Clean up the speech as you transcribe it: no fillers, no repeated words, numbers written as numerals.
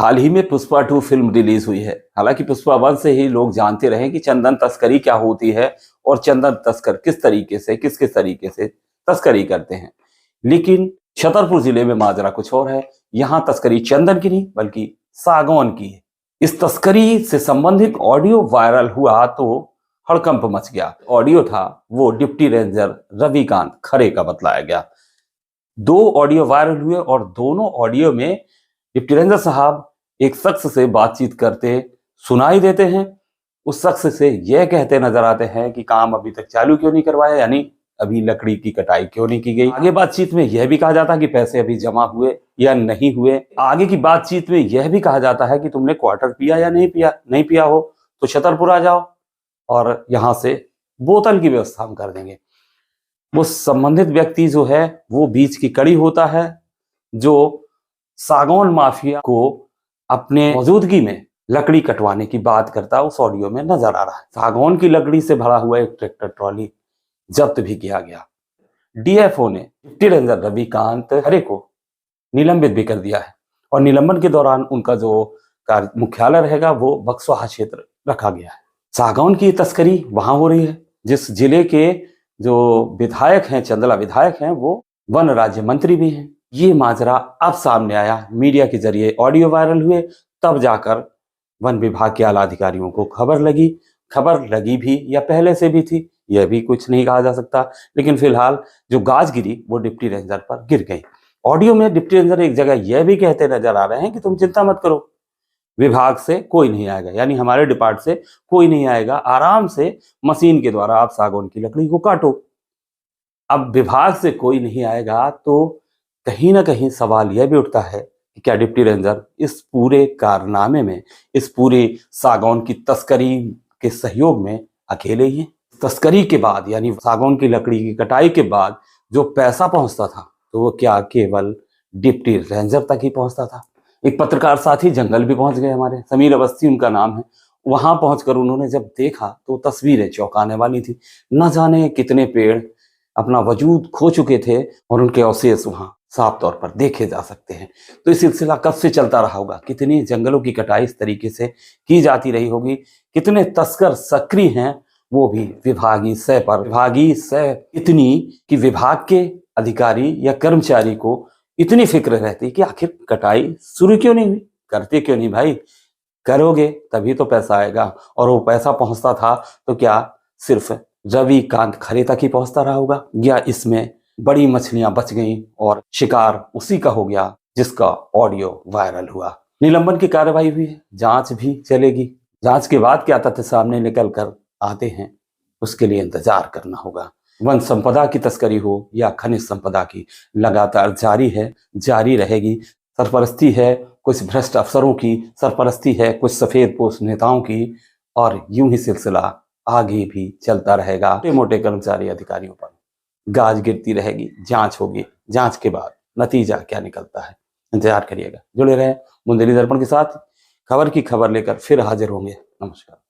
हाल ही में Pushpa 2 film release हुई है। हालांकि पुष्पा 1 से ही लोग जानते रहे कि चंदन तस्करी क्या होती है और चंदन तस्कर किस तरीके से किस तरीके से तस्करी करते हैं। लेकिन छतरपुर जिले में माजरा कुछ और है। यहाँ तस्करी चंदन की नहीं बल्कि सागौन की है। इस तस्करी से संबंधित ऑडियो वायरल हुआ तो हड़कंप मच गया। ऑडियो था वो डिप्टी रेंजर रविकांत खरे का बतलाया गया। 2 ऑडियो वायरल हुए और दोनों ऑडियो में डिप्टी रेंजर साहब एक शख्स से बातचीत करते सुनाई देते हैं। उस शख्स से यह कहते नजर आते हैं कि काम अभी तक चालू क्यों नहीं करवाया, यानी अभी लकड़ी की कटाई क्यों नहीं की गई। आगे बातचीत में यह भी कहा जाता है कि पैसे अभी जमा हुए या नहीं हुए। आगे की बातचीत में यह भी कहा जाता है कि तुमने क्वार्टर पिया या नहीं पिया हो तो छतरपुर आ जाओ और यहां से बोतल की व्यवस्था हम कर देंगे। वो संबंधित व्यक्ति जो है वो बीच की कड़ी होता है, जो सागौन माफिया को अपने मौजूदगी में लकड़ी कटवाने की बात करता उस ऑडियो में नजर आ रहा है। सागौन की लकड़ी से भरा हुआ एक ट्रैक्टर ट्रॉली जब्त भी किया गया। डीएफओ ने डिप्टी रेंजर रविकांत खरे को निलंबित भी कर दिया है और निलंबन के दौरान उनका जो मुख्यालय रहेगा वो बक्सवाहा क्षेत्र रखा गया है। सागौन की तस्करी वहां हो रही है जिस जिले के जो विधायक हैं, चंदला विधायक हैं, वो वन राज्य मंत्री भी हैं। ये माजरा अब सामने आया, मीडिया के जरिए ऑडियो वायरल हुए, तब जाकर वन विभाग के आला अधिकारियों को खबर लगी भी या पहले से भी थी, यह भी कुछ नहीं कहा जा सकता। लेकिन फिलहाल जो गाज गिरी वो डिप्टी रेंजर पर गिर गई। ऑडियो में डिप्टी रेंजर एक जगह यह भी कहते नजर आ रहे हैं कि तुम चिंता मत करो, विभाग से कोई नहीं आएगा, यानी हमारे डिपार्ट से कोई नहीं आएगा, आराम से मशीन के द्वारा आप सागौन की लकड़ी को काटो। अब विभाग से कोई नहीं आएगा तो कहीं ना कहीं सवाल यह भी उठता है कि क्या डिप्टी रेंजर इस पूरे कारनामे में, इस पूरे सागौन की तस्करी के सहयोग में अकेले ही हैं? तस्करी के बाद यानी सागौन की लकड़ी की कटाई के बाद जो पैसा पहुंचता था तो वो क्या केवल डिप्टी रेंजर तक ही पहुंचता था? एक पत्रकार साथी जंगल भी पहुंच गए, हमारे समीर अवस्थी उनका नाम है। वहां पहुंचकर उन्होंने जब देखा तो तस्वीरें चौंकाने वाली थी। न जाने कितने पेड़ अपना वजूद खो चुके थे और उनके अवशेष वहां साफ तौर पर देखे जा सकते हैं। तो ये सिलसिला कब से चलता रहा होगा? कितनी जंगलों की कटाई इस तरीके से की जाती रही होगी? कितने तस्कर सक्रिय हैं, वो भी विभागीय सह इतनी कि विभाग के अधिकारी या कर्मचारी को इतनी फिक्र रहती कि आखिर कटाई शुरू क्यों नहीं हुई, करते क्यों नहीं भाई? करोगे तभी तो पैसा आएगा। और वो पैसा पहुंचता था तो क्या सिर्फ रविकांत खरे तक ही पहुंचता रहा होगा, या इसमें बड़ी मछलियां बच गईं और शिकार उसी का हो गया जिसका ऑडियो वायरल हुआ? निलंबन की कार्रवाई हुई है, जांच भी चलेगी। जांच के बाद क्या तथ्य सामने निकल कर आते हैं उसके लिए इंतजार करना होगा। वन संपदा की तस्करी हो या खनिज संपदा की, लगातार जारी रहेगी। सरपरस्ती है कुछ भ्रष्ट अफसरों की, सरपरस्ती है कुछ सफेद पोश नेताओं की, और यूं ही सिलसिला आगे भी चलता रहेगा। छोटे मोटे कर्मचारी अधिकारियों पर गाज गिरती रहेगी, जांच होगी, जांच के बाद नतीजा क्या निकलता है इंतजार करिएगा। जुड़े रहे बुंदेली दर्पण के साथ, खबर की खबर लेकर फिर हाजिर होंगे। नमस्कार।